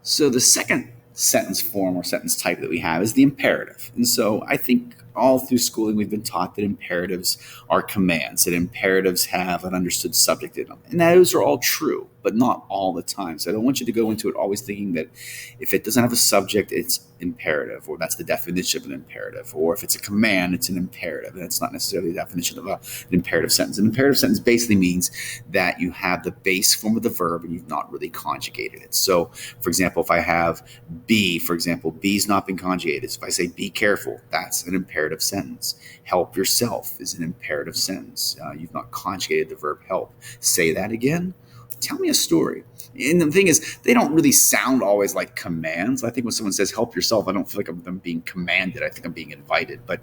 So the second sentence form or sentence type that we have is the imperative. And so I think all through schooling we've been taught that imperatives are commands, that imperatives have an understood subject in them. And those are all true, but not all the time. So I don't want you to go into it always thinking that if it doesn't have a subject, it's imperative, or that's the definition of an imperative. Or if it's a command, it's an imperative. And it's not necessarily the definition of an imperative sentence. An imperative sentence basically means that you have the base form of the verb and you've not really conjugated it. So, for example, if I have be, for example, be's not been conjugated. So if I say be careful, that's an imperative sentence. Help yourself is an imperative sentence. You've not conjugated the verb help. Say that again. Tell me a story. And the thing is, they don't really sound always like commands. I think when someone says help yourself, I don't feel like I'm being commanded. I think I'm being invited. But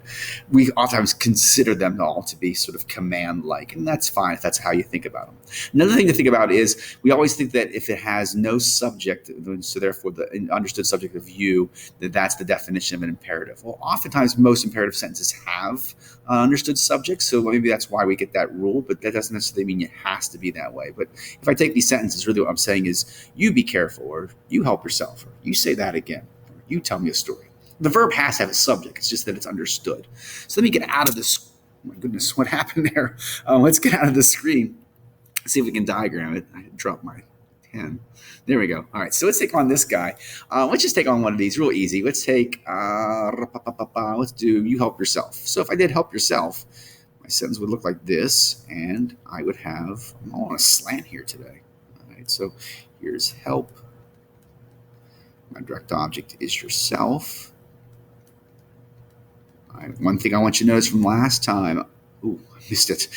we oftentimes consider them all to be sort of command-like, and that's fine if that's how you think about them. Another thing to think about is we always think that if it has no subject, so therefore the understood subject of you, that's the definition of an imperative. Well, oftentimes most imperative sentences have understood subject, so maybe that's why we get that rule, but that doesn't necessarily mean it has to be that way. But if I take these sentences, really what I'm saying is you be careful, or you help yourself, or you say that again, or you tell me a story. The verb has to have a subject. It's just that it's understood. So let me get out of this. Oh my goodness, what happened there? Let's get out of the screen. See if we can diagram it. I dropped my pen. There we go. All right, so let's take on this guy. Let's just take on one of these real easy. Let's take, let's do you help yourself. So if I did help yourself, my sentence would look like this, and I would have, I'm all on a slant here today. All right, so here's help. My direct object is yourself. All right, one thing I want you to notice from last time, ooh, I missed it.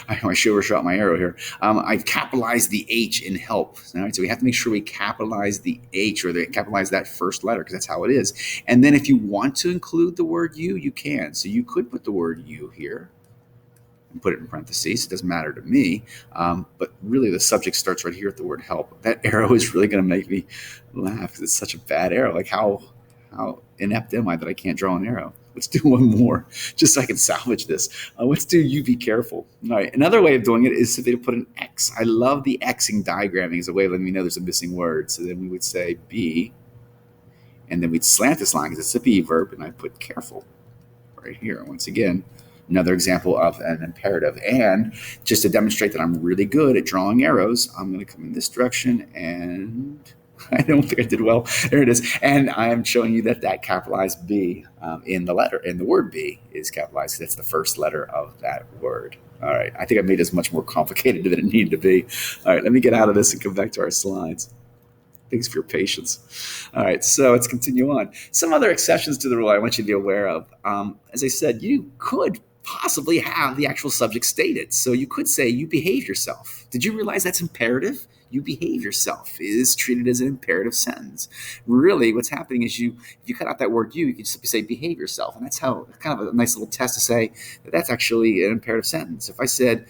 I should overshot my arrow here. I've capitalized the H in help. All right, so we have to make sure we capitalize the H, or capitalize that first letter, because that's how it is. And then if you want to include the word you, you can. So you could put the word you here and put it in parentheses. It doesn't matter to me. But really the subject starts right here at the word help. That arrow is really going to make me laugh because it's such a bad arrow. Like how inept am I that I can't draw an arrow? Let's do one more just so I can salvage this. Let's do you be careful. All right. Another way of doing it is simply to put an X. I love the Xing diagramming as a way of letting me know there's a missing word. So then we would say be, and then we'd slant this line because it's a be verb, and I put careful right here. Once again, another example of an imperative. And just to demonstrate that I'm really good at drawing arrows, I'm going to come in this direction, and I don't think I did well. There it is. And I'm showing you that capitalized B in the word be is capitalized. That's the first letter of that word. All right. I think I made this much more complicated than it needed to be. All right. Let me get out of this and come back to our slides. Thanks for your patience. All right. So let's continue on. Some other exceptions to the rule I want you to be aware of. As I said, you could possibly have the actual subject stated. So you could say you behave yourself. Did you realize that's imperative? You behave yourself is treated as an imperative sentence. Really, what's happening is if you cut out that word you can simply say behave yourself. And that's how kind of a nice little test to say that that's actually an imperative sentence. If I said,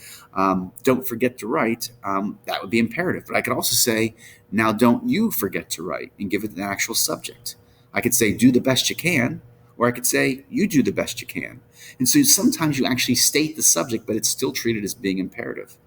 don't forget to write, that would be imperative. But I could also say, now don't you forget to write, and give it an actual subject. I could say, do the best you can, or I could say, you do the best you can. And so sometimes you actually state the subject, but it's still treated as being imperative.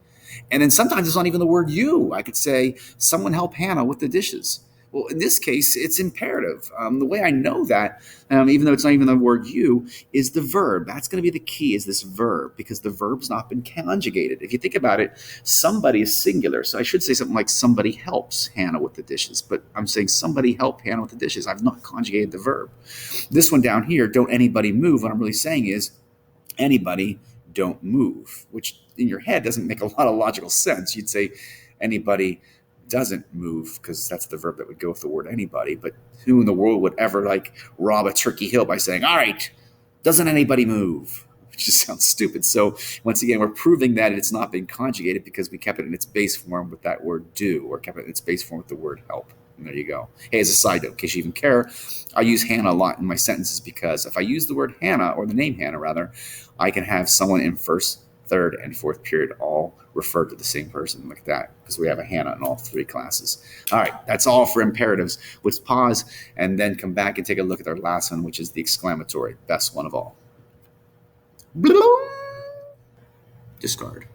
And then sometimes it's not even the word you. I could say, someone help Hannah with the dishes. Well, in this case, it's imperative. The way I know that, even though it's not even the word you, is the verb. That's going to be the key, is this verb, because the verb's not been conjugated. If you think about it, somebody is singular. So I should say something like somebody helps Hannah with the dishes. But I'm saying somebody help Hannah with the dishes. I've not conjugated the verb. This one down here, don't anybody move. What I'm really saying is anybody don't move, which in your head doesn't make a lot of logical sense. You'd say anybody doesn't move, because that's the verb that would go with the word anybody. But who in the world would ever rob a Turkey Hill by saying, all right, doesn't anybody move? Which just sounds stupid. So once again, we're proving that it's not been conjugated because we kept it in its base form with that word do, or kept it in its base form with the word help. And there you go. Hey, as a side note, in case you even care, I use Hannah a lot in my sentences, because if I use the word Hannah, or the name Hannah rather, I can have someone in first, third, and fourth period all refer to the same person like that, because we have a Hannah in all three classes. All right, that's all for imperatives. Let's pause and then come back and take a look at our last one, which is the exclamatory, best one of all. Discard.